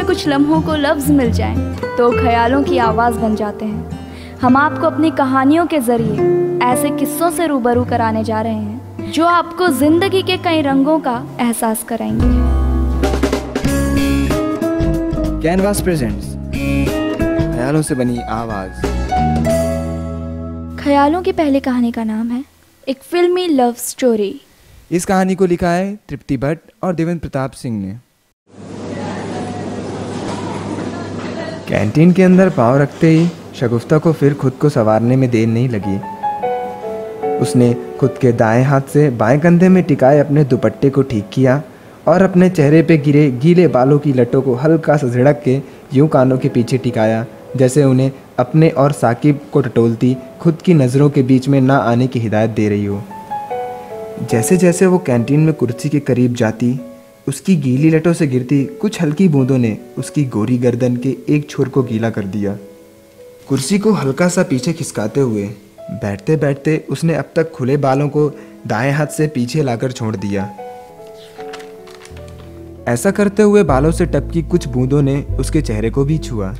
में कुछ लम्हों को लफ्ज़ मिल जाएं तो ख्यालों की आवाज़ बन जाते हैं। हम आपको अपनी कहानियों के ज़रिए ऐसे किस्सों से रूबरू कराने जा रहे हैं जो आपको ज़िंदगी के कई रंगों का एहसास कराएंगे। कैनवास प्रेजेंट्स ख्यालों से बनी आवाज़। ख्यालों की पहली कहानी का नाम है एक फिल्मी लव स्टोरी। इस कहानी को लिखा है तृप्ति भट्ट और देवेंद्र प्रताप सिंह ने। कैंटीन के अंदर पाँव रखते ही शगुफ्ता को फिर खुद को संवारने में देर नहीं लगी। उसने खुद के दाएं हाथ से बाएं कंधे में टिकाए अपने दुपट्टे को ठीक किया और अपने चेहरे पे गिरे गीले बालों की लटों को हल्का सा झिड़क के यूं कानों के पीछे टिकाया जैसे उन्हें अपने और साकिब को टटोलती खुद की नज़रों के बीच में ना आने की हिदायत दे रही हो। जैसे जैसे वो कैंटीन में कुर्सी के करीब जाती, उसकी गीली लटों से गिरती कुछ हल्की बूंदों ने उसकी गोरी गर्दन के एक छोर को गीला कर दिया। कुर्सी को हल्का सा पीछे खिसकाते हुए बैठते बैठते उसने अब तक खुले बालों को दाएं हाथ से पीछे लाकर छोड़ दिया। ऐसा करते हुए बालों से टपकी कुछ बूंदों ने उसके चेहरे को भी छुआ।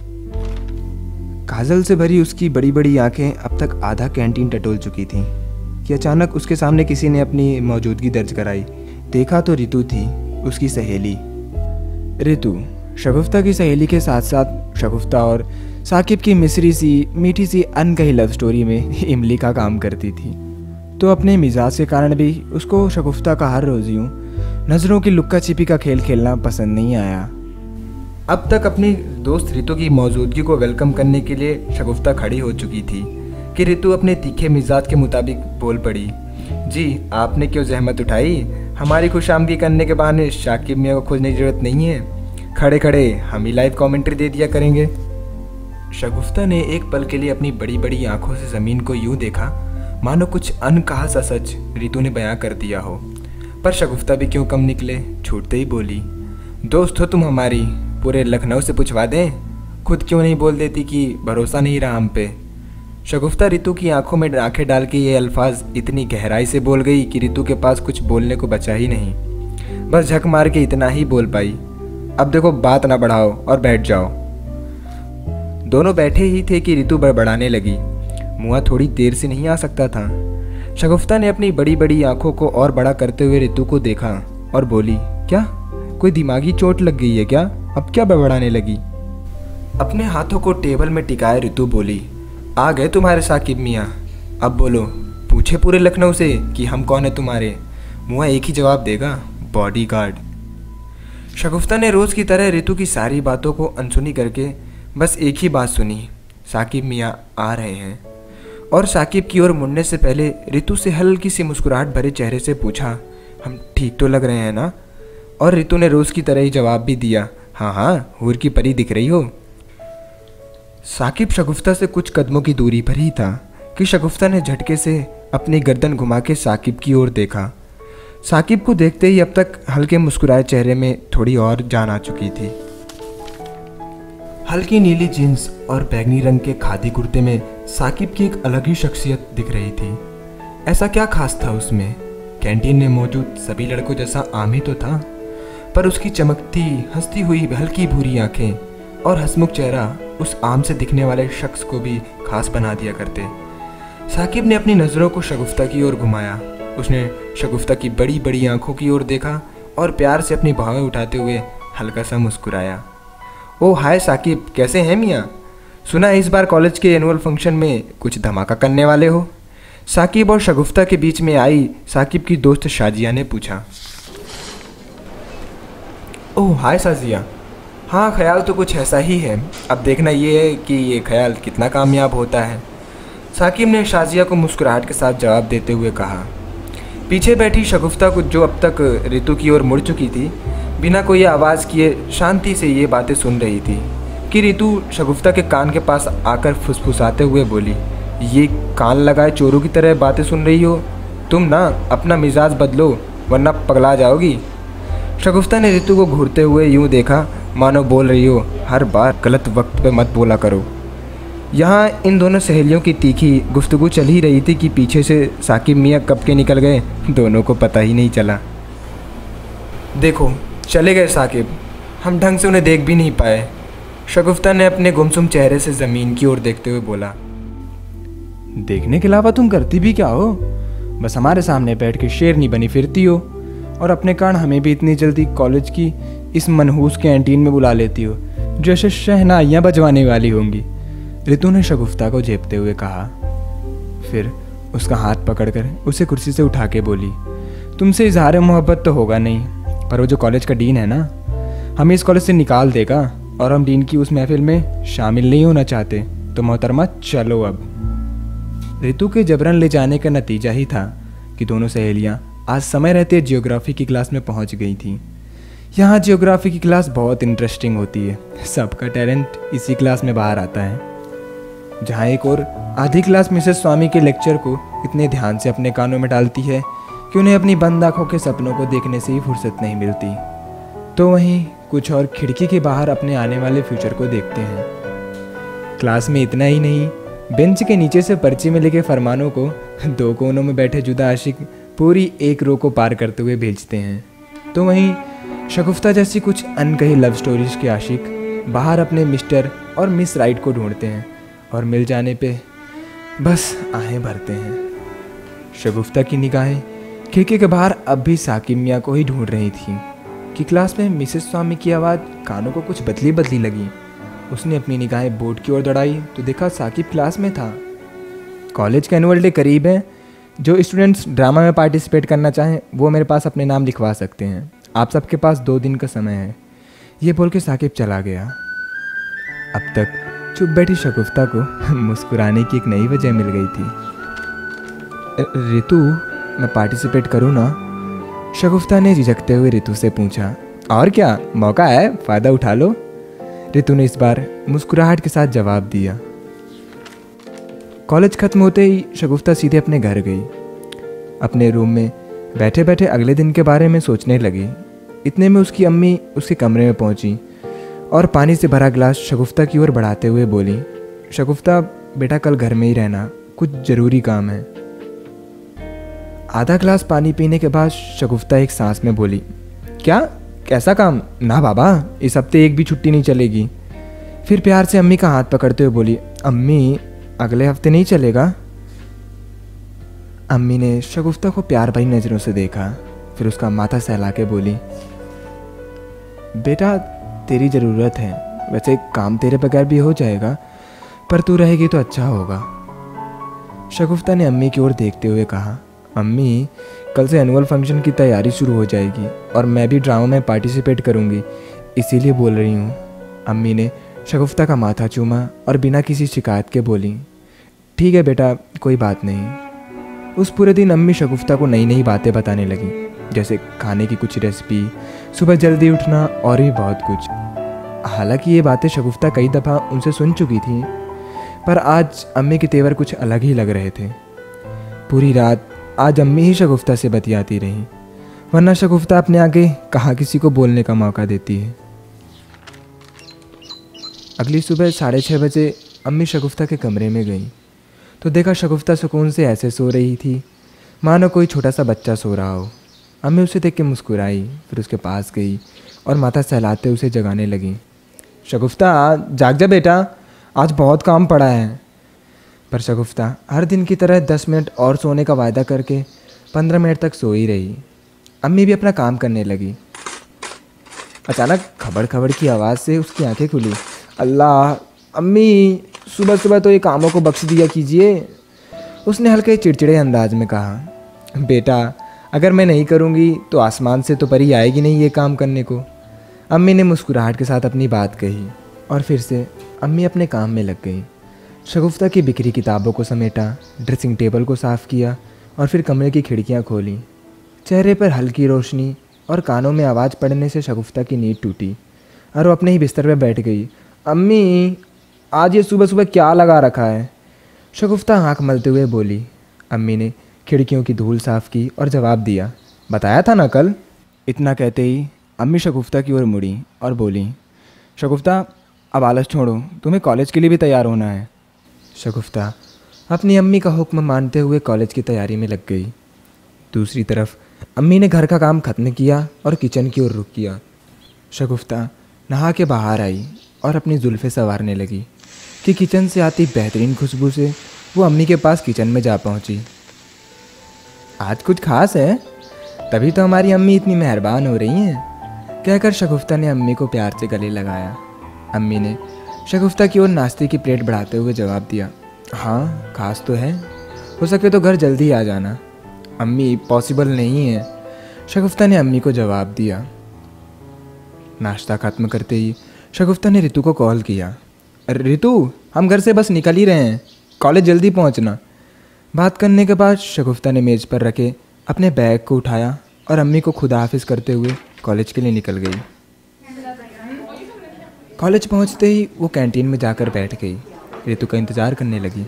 काजल से भरी उसकी बड़ी बड़ी आंखें अब तक आधा कैंटीन टटोल चुकी थीं कि अचानक उसके सामने किसी ने अपनी मौजूदगी दर्ज कराई। देखा तो रितु थी, उसकी सहेली। रितु शगुफ्ता की सहेली के साथ साथ शगुफ्ता और साकिब की मिसरी सी मीठी सी अनकही लव स्टोरी में इमली का काम करती थी, तो अपने मिजाज के कारण भी उसको शगुफ्ता का हर रोज यूं नज़रों की लुक्का छिपी का खेल खेलना पसंद नहीं आया। अब तक अपनी दोस्त रितु की मौजूदगी को वेलकम करने के लिए शगुफ्ता खड़ी हो चुकी थी कि रितु अपने तीखे मिजाज के मुताबिक बोल पड़ी। जी आपने क्यों जहमत उठाई, हमारी खुशामदी करने के बहाने शाकिब मियाँ को खोजने की जरूरत नहीं है, खड़े खड़े हम ही लाइव कमेंट्री दे दिया करेंगे। शगुफ्ता ने एक पल के लिए अपनी बड़ी बड़ी आंखों से ज़मीन को यूं देखा मानो कुछ अनकहा सा सच रितु ने बयां कर दिया हो। पर शगुफ्ता भी क्यों कम निकले, छूटते ही बोली, दोस्त हो तुम हमारी, पूरे लखनऊ से पूछवा दें, खुद क्यों नहीं बोल देती कि भरोसा नहीं रहा हम पे। शगुफ्ता रितु की आंखों में आंखें डाल के ये अल्फाज इतनी गहराई से बोल गई कि रितु के पास कुछ बोलने को बचा ही नहीं। बस झक मार के इतना ही बोल पाई, अब देखो बात ना बढ़ाओ और बैठ जाओ। दोनों बैठे ही थे कि रितु बड़बड़ाने लगी। मुआ थोड़ी देर से नहीं आ सकता था। शगुफ्ता ने अपनी बड़ी बड़ी आंखों को और बड़ा करते हुए रितु को देखा और बोली, क्या कोई दिमागी चोट लग गई है क्या, अब क्या बड़बड़ाने लगी। अपने हाथों को टेबल में टिकाए रितु बोली, आ गए तुम्हारे साकिब मियाँ, अब बोलो, पूछे पूरे लखनऊ से कि हम कौन है तुम्हारे। मुआ एक ही जवाब देगा, बॉडीगार्ड। शगुफ्ता ने रोज़ की तरह रितु की सारी बातों को अनसुनी करके बस एक ही बात सुनी, साकिब मियाँ आ रहे हैं। और साकिब की ओर मुड़ने से पहले रितु से हल्की सी मुस्कुराहट भरे चेहरे से पूछा, हम ठीक तो लग रहे हैं ना। और रितु ने रोज़ की तरह ही जवाब भी दिया, हाँ हाँ हूर की परी दिख रही हो। साकिब शगुफ्ता से कुछ कदमों की दूरी पर ही था कि शगुफ्ता ने झटके से अपनी गर्दन घुमा के साकिब की ओर देखा। साकिब को देखते ही अब तक हल्के मुस्कुराए चेहरे में थोड़ी और जान आ चुकी थी। हल्की नीली जीन्स और बैगनी रंग के खादी कुर्ते में साकिब की एक अलग ही शख्सियत दिख रही थी। ऐसा क्या खास था उसमें, कैंटीन में मौजूद सभी लड़कों जैसा आम ही तो था, पर उसकी चमकती हंसती हुई हल्की भूरी आंखें और हंसमुख चेहरा उस आम से दिखने वाले शख्स को भी खास बना दिया करते। साकिब ने अपनी नज़रों को शगुफ्ता की ओर घुमाया। उसने शगुफ्ता की बड़ी बड़ी आंखों की ओर देखा और प्यार से अपनी भौहें उठाते हुए हल्का सा मुस्कुराया। ओ हाय साकिब, कैसे हैं मियाँ, सुना है इस बार कॉलेज के एनुअल फंक्शन में कुछ धमाका करने वाले हो। साकिब और शगुफ्ता के बीच में आई साकिब की दोस्त शाजिया ने पूछा। ओह हाय शाजिया, हाँ ख्याल तो कुछ ऐसा ही है, अब देखना ये है कि ये ख्याल कितना कामयाब होता है, साकिब ने शाजिया को मुस्कुराहट के साथ जवाब देते हुए कहा। पीछे बैठी शगुफ्ता को, जो अब तक रितु की ओर मुड़ चुकी थी, बिना कोई आवाज़ किए शांति से ये बातें सुन रही थी कि रितु शगुफ्ता के कान के पास आकर फुसफुसाते हुए बोली, ये कान लगाए चोरों की तरह बातें सुन रही हो, तुम ना अपना मिजाज बदलो वरना पगला जाओगी। शगुफ्ता ने रितु को घूरते हुए यूं देखा मानो बोल रही हो, हर बार गलत वक्त पे मत बोला करो। यहाँ इन दोनों सहेलियों की तीखी गुफ्तगू चल ही रही थी कि पीछे से साकिब मियाँ कब के निकल गए दोनों को पता ही नहीं चला। देखो चले गए साकिब, हम ढंग से उन्हें देख भी नहीं पाए। शगुफ्ता ने अपने गुमसुम चेहरे से ज़मीन की ओर देखते हुए बोला, देखने के अलावा तुम करती भी क्या हो? बस हमारे सामने बैठ के शेरनी बनी फिरती हो और अपने कारण हमें भी इतनी जल्दी कॉलेज की इस मनहूस कैंटीन में बुला लेती हो जैसे शहनाइयाँ बजवाने वाली होंगी। ऋतु ने शगुफ्ता को झेपते हुए कहा। फिर उसका हाथ पकड़कर उसे कुर्सी से उठा के बोली, तुमसे इजहार मोहब्बत तो होगा नहीं, पर वो जो कॉलेज का डीन है ना, हमें इस कॉलेज से निकाल देगा और हम डीन की उस महफिल में शामिल नहीं होना चाहते। तो मोहतरमा चलो अब। ऋतु के जबरन ले जाने का नतीजा ही था कि दोनों सहेलियां आज समय रहते जियोग्राफी की क्लास में पहुंच गई थीं। यहाँ जियोग्राफी की क्लास बहुत इंटरेस्टिंग होती है। सबका टैलेंट इसी क्लास में बाहर आता है। जहाँ एक और आधी क्लास मिसेस स्वामी के लेक्चर को इतने ध्यान से अपने कानों में डालती है कि उन्हें अपनी बंद आँखों के सपनों को देखने से ही फुर्सत नहीं मिलती, तो वहीं कुछ और खिड़की के बाहर अपने आने वाले फ्यूचर को देखते हैं। क्लास में इतना ही नहीं, बेंच के नीचे से पर्ची में लिखे फरमानों को दो कोनों में बैठे जुदा आशिक पूरी एक रो को पार करते हुए भेजते हैं। तो वहीं शगुफ्ता जैसी कुछ अनकही लव स्टोरीज के आशिक बाहर अपने मिस्टर और मिस राइट को ढूंढते हैं और मिल जाने पे बस आहें भरते हैं। शगुफ्ता की निगाहें खिड़की के बाहर अब भी साकिब मियाँ को ही ढूंढ रही थी कि क्लास में मिसेस स्वामी की आवाज़ कानों को कुछ बदली बदली लगी। उसने अपनी निगाहें बोर्ड की ओर दौड़ाई तो देखा साकिब क्लास में था। कॉलेज का एनुअल डे करीब है। जो स्टूडेंट्स ड्रामा में पार्टिसिपेट करना चाहें वो मेरे पास अपने नाम लिखवा सकते हैं। आप सबके पास 2 दिन का समय है। ये बोल के साकिब चला गया। अब तक चुप बैठी शगुफ्ता को मुस्कुराने की एक नई वजह मिल गई थी। ऋतु, मैं पार्टिसिपेट करूँ ना? शगुफ्ता ने झिझकते हुए ऋतु से पूछा। और क्या, मौका है, फ़ायदा उठा लो। ऋतु ने इस बार मुस्कुराहट के साथ जवाब दिया। कॉलेज खत्म होते ही शगुफ्ता सीधे अपने घर गई। अपने रूम में बैठे बैठे अगले दिन के बारे में सोचने लगी। इतने में उसकी अम्मी उसके कमरे में पहुंची और पानी से भरा ग्लास शगुफ्ता की ओर बढ़ाते हुए बोली, शगुफ्ता बेटा, कल घर में ही रहना, कुछ ज़रूरी काम है। आधा ग्लास पानी पीने के बाद शगुफ्ता एक सांस में बोली, क्या, कैसा काम? ना बाबा, इस हफ्ते एक भी छुट्टी नहीं चलेगी। फिर प्यार से अम्मी का हाथ पकड़ते हुए बोली, अम्मी अगले हफ्ते नहीं चलेगा? अम्मी ने शगुफ्ता को प्यार भरी नज़रों से देखा, फिर उसका माथा सहला के बोली, बेटा तेरी ज़रूरत है, वैसे काम तेरे बगैर भी हो जाएगा, पर तू रहेगी तो अच्छा होगा। शगुफ्ता ने अम्मी की ओर देखते हुए कहा, अम्मी कल से एनुअल फंक्शन की तैयारी शुरू हो जाएगी और मैं भी ड्रामा में पार्टिसिपेट करूंगी, इसीलिए बोल रही हूँ। अम्मी ने शगुफ्ता का माथा चूमा और बिना किसी शिकायत के बोली, ठीक है बेटा, कोई बात नहीं। उस पूरे दिन अम्मी शगुफ्ता को नई नई बातें बताने लगी, जैसे खाने की कुछ रेसिपी, सुबह जल्दी उठना और भी बहुत कुछ। हालांकि ये बातें शगुफ्ता कई दफ़ा उनसे सुन चुकी थी, पर आज अम्मी के तेवर कुछ अलग ही लग रहे थे। पूरी रात आज अम्मी ही शगुफ्ता से बतियाती रहीं, वरना शगुफ्ता अपने आगे कहाँ किसी को बोलने का मौका देती है। अगली सुबह 6:30 बजे अम्मी शगुफ्ता के कमरे में गई तो देखा शगुफ्ता सुकून से ऐसे सो रही थी मानो कोई छोटा सा बच्चा सो रहा हो। अम्मी उसे देख के मुस्कुराई, फिर उसके पास गई और माथा सहलाते उसे जगाने लगी। शगुफ्ता जाग जा बेटा, आज बहुत काम पड़ा है। पर शगुफ्ता हर दिन की तरह 10 मिनट और सोने का वायदा करके 15 मिनट तक सो ही रही। अम्मी भी अपना काम करने लगी। अचानक खबड़ खबड़ की आवाज़ से उसकी आंखें खुली। अल्लाह, अम्मी सुबह सुबह तो ये कामों को बख्श दिया कीजिए, उसने हल्के चिड़चिड़े अंदाज में कहा। बेटा अगर मैं नहीं करूँगी तो आसमान से तो परी आएगी नहीं ये काम करने को। अम्मी ने मुस्कुराहट के साथ अपनी बात कही और फिर से अम्मी अपने काम में लग गई। शगुफ्ता की बिखरी किताबों को समेटा, ड्रेसिंग टेबल को साफ़ किया और फिर कमरे की खिड़कियाँ खोलीं। चेहरे पर हल्की रोशनी और कानों में आवाज़ पड़ने से शगुफ्ता की नींद टूटी और वो अपने ही बिस्तर पर बैठ गई। अम्मी आज ये सुबह सुबह क्या लगा रखा है? शगुफ्ता आँख मलते हुए बोली। अम्मी ने खिड़कियों की धूल साफ़ की और जवाब दिया, बताया था ना कल। इतना कहते ही अम्मी शगुफ्ता की ओर मुड़ी और बोली, शगुफ्ता अब आलस छोड़ो, तुम्हें कॉलेज के लिए भी तैयार होना है। शगुफ्ता अपनी अम्मी का हुक्म मानते हुए कॉलेज की तैयारी में लग गई। दूसरी तरफ अम्मी ने घर का काम ख़त्म किया और किचन की ओर रुख किया। शगुफ्ता नहा के बाहर आई और अपनी जुल्फ़ें संवारने लगी कि किचन से आती बेहतरीन खुशबू से वो अम्मी के पास किचन में जा पहुंची। आज कुछ खास है, तभी तो हमारी अम्मी इतनी मेहरबान हो रही हैं, कहकर शगुफ्ता ने अम्मी को प्यार से गले लगाया। अम्मी ने शगुफ्ता की ओर नाश्ते की प्लेट बढ़ाते हुए जवाब दिया, हाँ खास तो है, हो सके तो घर जल्दी आ जाना। अम्मी पॉसिबल नहीं है, शगुफ्ता ने अम्मी को जवाब दिया। नाश्ता खत्म करते ही शगुफ्ता ने रितु को कॉल किया, रितु हम घर से बस निकल ही रहे हैं, कॉलेज जल्दी पहुंचना। बात करने के बाद शगुफ्ता ने मेज़ पर रखे अपने बैग को उठाया और अम्मी को खुदा हाफिज़ करते हुए कॉलेज के लिए निकल गई। कॉलेज पहुंचते ही वो कैंटीन में जाकर बैठ गई। रितु का इंतज़ार करने लगी।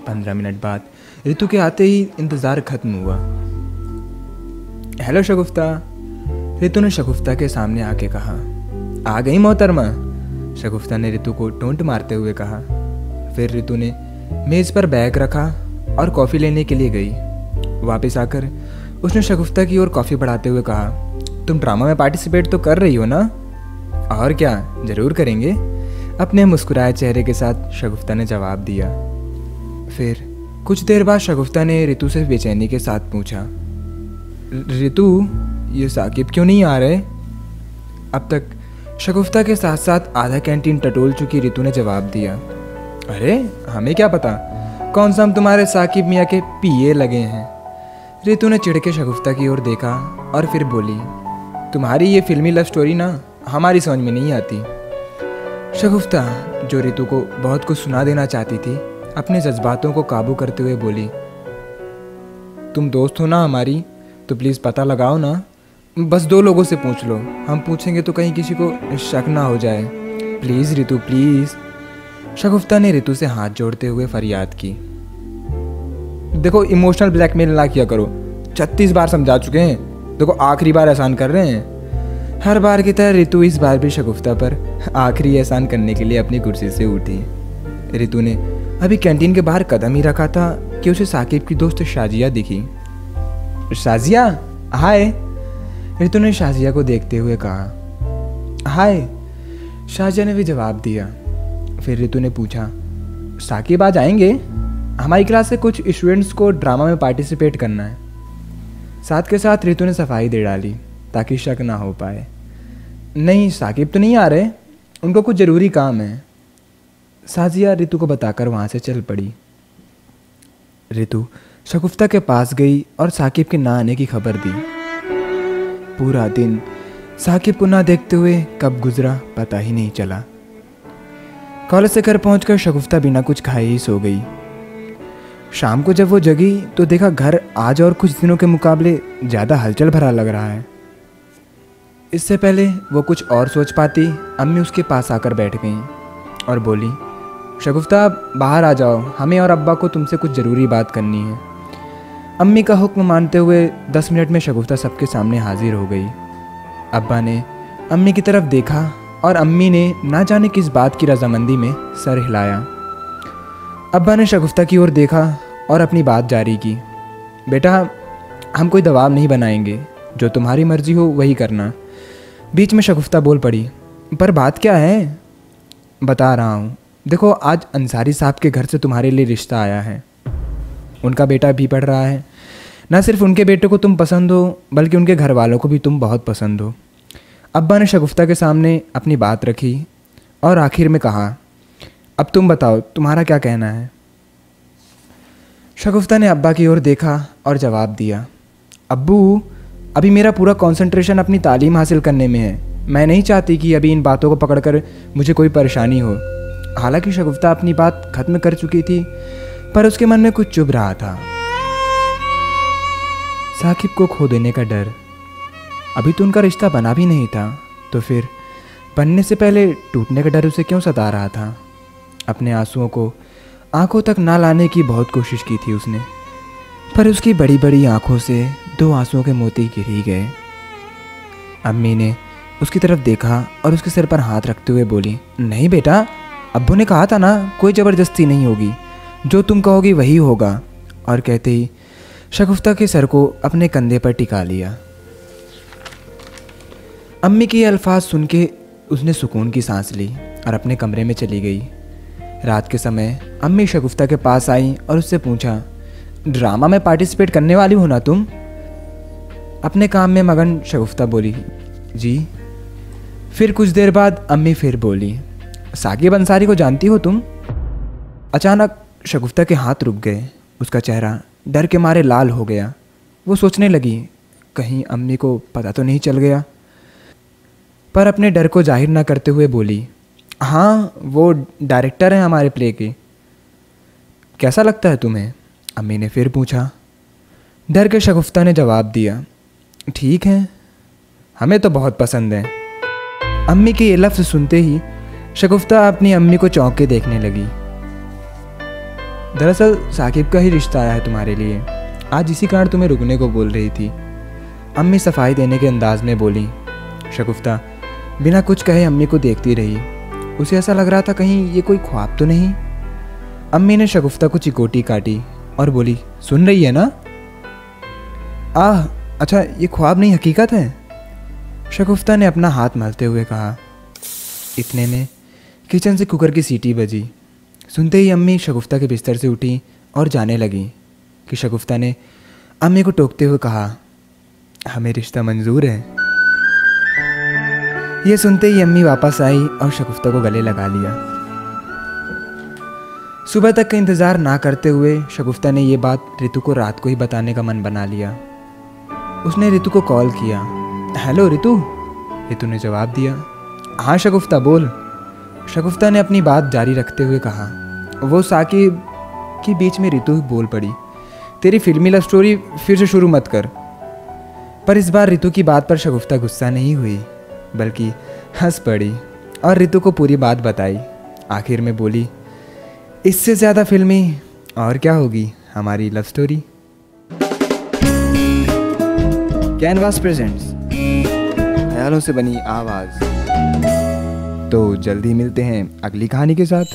15 मिनट बाद रितु के आते ही इंतज़ार खत्म हुआ। हेलो शगुफ्ता, रितु ने शगुफ्ता के सामने आके कहा। आ गई मोहतरमा, शगुफ्ता ने रितु को टोंट मारते हुए कहा। फिर रितु ने मेज़ पर बैग रखा और कॉफ़ी लेने के लिए गई। वापस आकर उसने शगुफ्ता की ओर कॉफ़ी बढ़ाते हुए कहा, तुम ड्रामा में पार्टिसिपेट तो कर रही हो ना? और क्या, ज़रूर करेंगे, अपने मुस्कुराए चेहरे के साथ शगुफ्ता ने जवाब दिया। फिर कुछ देर बाद शगुफ्ता ने रितु से बेचैनी के साथ पूछा, रितु ये साकिब क्यों नहीं आ रहे? अब तक शगुफ्ता के साथ साथ आधा कैंटीन टटोल चुकी रितु ने जवाब दिया, अरे हमें क्या पता, कौन सा हम तुम्हारे साकिब मियाँ के पीए लगे हैं। रितु ने चिढ़ के शगुफ्ता की ओर देखा और फिर बोली, तुम्हारी ये फिल्मी लव स्टोरी ना हमारी समझ में नहीं आती। शगुफ्ता, जो रितु को बहुत कुछ सुना देना चाहती थी, अपने जज्बातों को काबू करते हुए बोली, तुम दोस्त हो ना हमारी, तो प्लीज़ पता लगाओ ना, बस 2 लोगों से पूछ लो, हम पूछेंगे तो कहीं किसी को शक ना हो जाए, प्लीज़ रितु प्लीज़। शगुफ्ता ने रितु से हाथ जोड़ते हुए फरियाद की। देखो इमोशनल ब्लैकमेल ना किया करो, 36 बार समझा चुके हैं, देखो आखिरी बार एहसान कर रहे हैं। हर बार की तरह रितु इस बार भी शगुफ्ता पर आखिरी एहसान करने के लिए अपनी कुर्सी से उठी। रितु ने अभी कैंटीन के बाहर कदम ही रखा था कि उसे साकिब की दोस्त शाजिया दिखी। शाजिया हाय, रितु ने शाजिया को देखते हुए कहा। हाय, शाजिया ने भी जवाब दिया। फिर रितु ने पूछा, साकिब आज आएंगे? हमारी क्लास से कुछ स्टूडेंट्स को ड्रामा में पार्टिसिपेट करना है। साथ के साथ रितु ने सफाई दे डाली ताकि शक ना हो पाए। नहीं, साकिब तो नहीं आ रहे, उनको कुछ ज़रूरी काम है। शाजिया रितु को बताकर वहाँ से चल पड़ी। रितु शगुफ्ता के पास गई और साकिब के ना आने की खबर दी। पूरा दिन साकिब को ना देखते हुए कब गुजरा पता ही नहीं चला। कॉलेज से घर पहुंचकर शगुफ्ता बिना कुछ खाए ही सो गई। शाम को जब वो जगी तो देखा घर आज और कुछ दिनों के मुकाबले ज़्यादा हलचल भरा लग रहा है। इससे पहले वो कुछ और सोच पाती, अम्मी उसके पास आकर बैठ गईं और बोली, शगुफ्ता बाहर आ जाओ, हमें और अब्बा को तुमसे कुछ ज़रूरी बात करनी है। अम्मी का हुक्म मानते हुए 10 मिनट में शगुफ्ता सबके सामने हाजिर हो गई। अब्बा ने अम्मी की तरफ देखा और अम्मी ने ना जाने किस बात की रजामंदी में सर हिलाया। अब्बा ने शगुफ्ता की ओर देखा और अपनी बात जारी की, बेटा हम कोई दबाव नहीं बनाएंगे, जो तुम्हारी मर्जी हो वही करना। बीच में शगुफ्ता बोल पड़ी, पर बात क्या है? बता रहा हूँ, देखो आज अंसारी साहब के घर से तुम्हारे लिए रिश्ता आया है। उनका बेटा भी पढ़ रहा है। ना सिर्फ उनके बेटे को तुम पसंद हो, बल्कि उनके घर वालों को भी तुम बहुत पसंद हो। अब्बा ने शगुफ्ता के सामने अपनी बात रखी और आखिर में कहा, अब तुम बताओ तुम्हारा क्या कहना है? शगुफ्ता ने अब्बा की ओर देखा और जवाब दिया, अब्बू अभी मेरा पूरा कंसंट्रेशन अपनी तालीम हासिल करने में है। मैं नहीं चाहती कि अभी इन बातों को पकड़कर मुझे कोई परेशानी हो। हालांकि शगुफ्ता अपनी बात खत्म कर चुकी थी, पर उसके मन में कुछ चुभ रहा था। साकिब को खो देने का डर। अभी तो उनका रिश्ता बना भी नहीं था, तो फिर बनने से पहले टूटने का डर उसे क्यों सता रहा था? अपने आंसुओं को आंखों तक ना लाने की बहुत कोशिश की थी उसने, पर उसकी बड़ी बड़ी आंखों से 2 आंसुओं के मोती गिर ही गए। अम्मी ने उसकी तरफ देखा और उसके सिर पर हाथ रखते हुए बोली, नहीं बेटा, अब्बू ने कहा था ना, कोई ज़बरदस्ती नहीं होगी, जो तुम कहोगी वही होगा। और कहते ही शगुफ्ता के सर को अपने कंधे पर टिका लिया। अम्मी के ये अल्फाज सुन के उसने सुकून की सांस ली और अपने कमरे में चली गई। रात के समय अम्मी शगुफ्ता के पास आई और उससे पूछा, ड्रामा में पार्टिसिपेट करने वाली हो ना तुम? अपने काम में मगन शगुफ्ता बोली, जी। फिर कुछ देर बाद अम्मी फिर बोली, साकिब अंसारी को जानती हो तुम? अचानक शगुफ्ता के हाथ रुक गए। उसका चेहरा डर के मारे लाल हो गया। वो सोचने लगी, कहीं अम्मी को पता तो नहीं चल गया। पर अपने डर को जाहिर ना करते हुए बोली, हाँ, वो डायरेक्टर हैं हमारे प्ले के। कैसा लगता है तुम्हें? अम्मी ने फिर पूछा। डर के शगुफ्ता ने जवाब दिया, ठीक है, हमें तो बहुत पसंद है। अम्मी के ये लफ्ज़ सुनते ही शगुफ्ता अपनी अम्मी को चौंक के देखने लगी। दरअसल साकिब का ही रिश्ता आया है तुम्हारे लिए, आज इसी कारण तुम्हें रुकने को बोल रही थी। अम्मी सफाई देने के अंदाज में बोली। शगुफ्ता बिना कुछ कहे अम्मी को देखती रही। उसे ऐसा लग रहा था कहीं ये कोई ख्वाब तो नहीं। अम्मी ने शगुफ्ता को चिकोटी काटी और बोली, सुन रही है ना? अच्छा, ये ख्वाब नहीं हकीकत है। शगुफ्ता ने अपना हाथ मलते हुए कहा। इतने में किचन से कुकर की सीटी बजी। सुनते ही अम्मी शगुफ्ता के बिस्तर से उठी और जाने लगी कि शगुफ्ता ने अम्मी को टोकते हुए कहा, हमें रिश्ता मंजूर है। ये सुनते ही अम्मी वापस आई और शगुफ्ता को गले लगा लिया। सुबह तक का इंतज़ार ना करते हुए शगुफ्ता ने ये बात रितु को रात को ही बताने का मन बना लिया। उसने रितु को कॉल किया। हेलो रितु। रितु ने जवाब दिया, हाँ शगुफ्ता बोल। शगुफ्ता ने अपनी बात जारी रखते हुए कहा। वो साकिब के बीच में रितु बोल पड़ी, तेरी फिल्मी लव स्टोरी फिर से शुरू मत कर। पर इस बार रितु की बात पर शगुफ्ता गुस्सा नहीं हुई, बल्कि हंस पड़ी और रितु को पूरी बात बताई। आखिर में बोली, इससे ज़्यादा फिल्मी और क्या होगी हमारी लव स्टोरी। कैनवास प्रेजेंट्स, ख्यालों से बनी आवाज़। तो जल्दी मिलते हैं अगली कहानी के साथ।